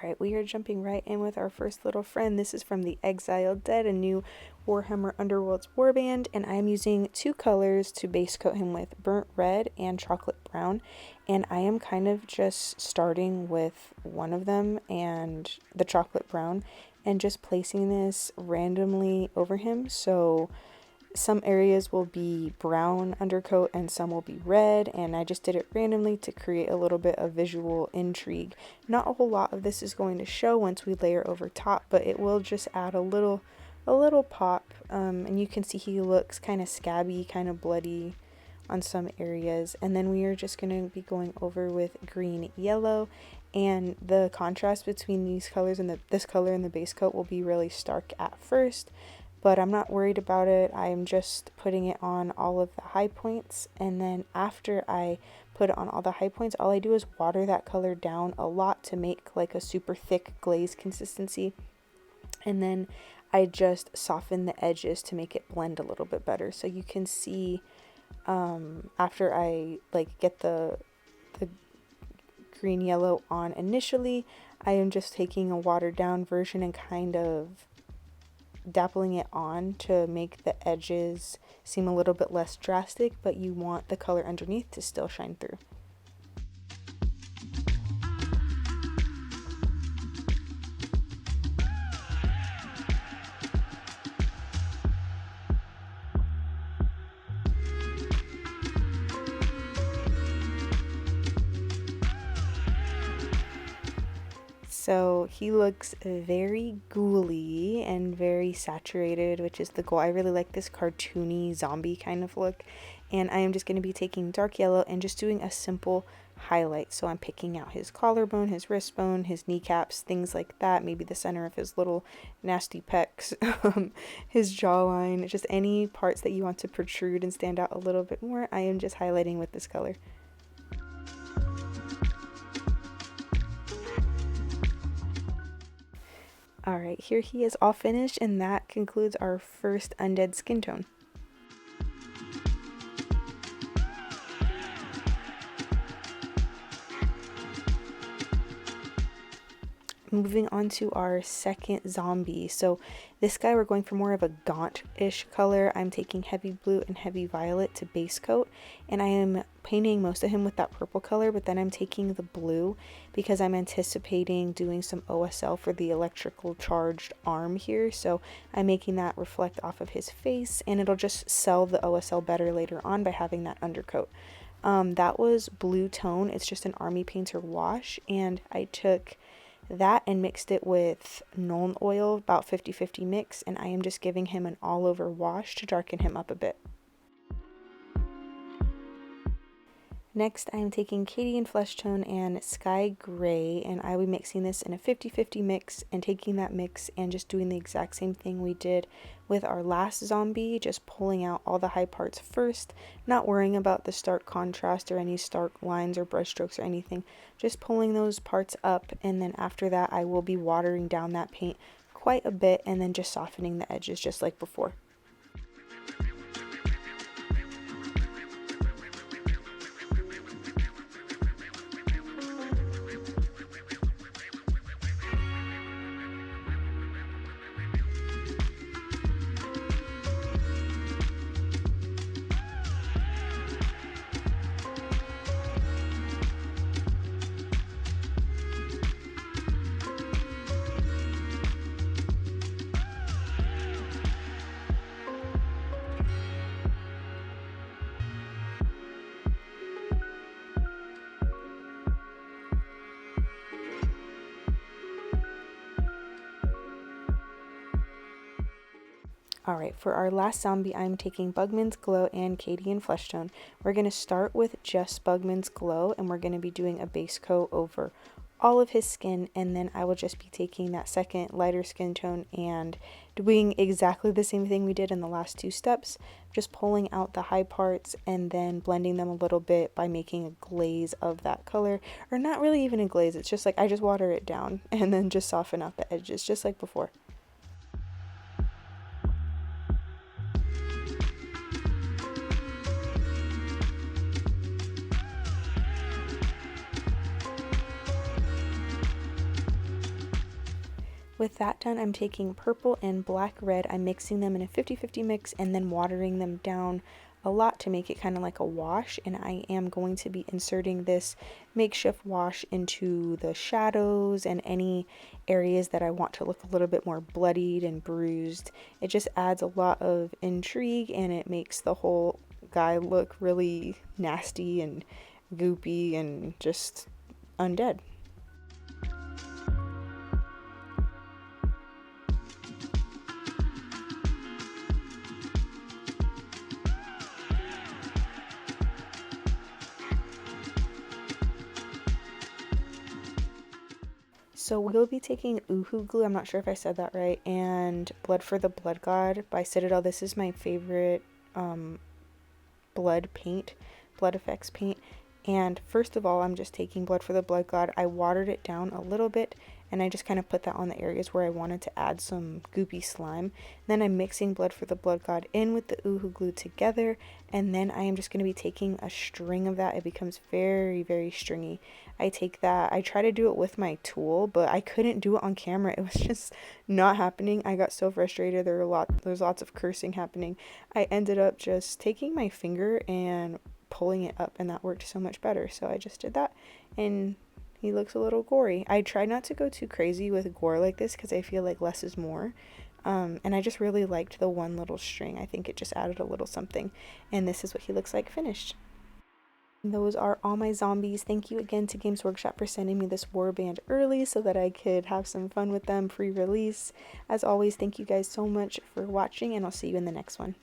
Alright, we are jumping right in with our first little friend. This is from the Exiled Dead, a new Warhammer Underworlds warband, and I am using two colors to base coat him with, burnt red and chocolate brown. And I am kind of just starting with one of them, and the chocolate brown, and just placing this randomly over him. So some areas will be brown undercoat and some will be red, and I just did it randomly to create a little bit of visual intrigue. Not a whole lot of this is going to show once we layer over top, but it will just add a little pop. And you can see he looks kind of scabby, kind of bloody on some areas. And then we are just going to be going over with green yellow, and the contrast between these colors and this color in the base coat will be really stark at first, but I'm not worried about it. I'm just putting it on all of the high points, and then after I put it on all the high points, all I do is water that color down a lot to make like a super thick glaze consistency, and then I just soften the edges to make it blend a little bit better. So you can see after I get the green yellow on initially, I am just taking a watered down version and kind of dappling it on to make the edges seem a little bit less drastic, but you want the color underneath to still shine through. So he looks very ghouly and very saturated, which is the goal. I really like this cartoony zombie kind of look. And I am just going to be taking dark yellow and just doing a simple highlight. So I'm picking out his collarbone, his wrist bone, his kneecaps, things like that. Maybe the center of his little nasty pecs, his jawline, just any parts that you want to protrude and stand out a little bit more. I am just highlighting with this color. Alright, here he is all finished, and that concludes our first undead skin tone. Moving on to our second zombie. So this guy, we're going for more of a gaunt-ish color. I'm taking heavy blue and heavy violet to base coat, and I am painting most of him with that purple color, but then I'm taking the blue because I'm anticipating doing some OSL for the electrical charged arm here. So I'm making that reflect off of his face, and it'll just sell the OSL better later on by having that undercoat. That was blue tone. It's just an army painter wash, and I took that and mixed it with Nuln oil, about 50-50 mix, and I am just giving him an all over wash to darken him up a bit. Next, I am taking Cadian Flesh Tone and Sky Gray, and I will be mixing this in a 50-50 mix and taking that mix and just doing the exact same thing we did with our last zombie, just pulling out all the high parts first, not worrying about the stark contrast or any stark lines or brush strokes or anything, just pulling those parts up, and then after that I will be watering down that paint quite a bit and then just softening the edges just like before. Alright, for our last zombie, I'm taking Bugman's Glow and Cadian Flesh Tone. We're going to start with just Bugman's Glow, and we're going to be doing a base coat over all of his skin, and then I will just be taking that second lighter skin tone and doing exactly the same thing we did in the last two steps, just pulling out the high parts and then blending them a little bit by making a glaze of that color, or not really even a glaze, it's just like I just water it down and then just soften out the edges just like before. With that done, I'm taking purple and black red, I'm mixing them in a 50-50 mix and then watering them down a lot to make it kind of like a wash, and I am going to be inserting this makeshift wash into the shadows and any areas that I want to look a little bit more bloodied and bruised. It just adds a lot of intrigue and it makes the whole guy look really nasty and goopy and just undead. So we'll be taking Uhu glue, I'm not sure if I said that right, and Blood for the Blood God by Citadel. This is my favorite blood paint, blood effects paint. And first of all, I'm just taking Blood for the Blood God. I watered it down a little bit and I just kind of put that on the areas where I wanted to add some goopy slime. Then I'm mixing Blood for the Blood God in with the Uhu glue together, and then I am just going to be taking a string of that. It becomes very, very stringy. I take that, I try to do it with my tool, but I couldn't do it on camera. It was just not happening. I got so frustrated. There's lots of cursing happening. I ended up just taking my finger and pulling it up, and that worked so much better. So I just did that, and he looks a little gory. I try not to go too crazy with gore like this because I feel like less is more. And I just really liked the one little string. I think it just added a little something. And this is what he looks like finished. Those are all my zombies. Thank you again to Games Workshop for sending me this warband early so that I could have some fun with them pre-release. As always, thank you guys so much for watching, and I'll see you in the next one.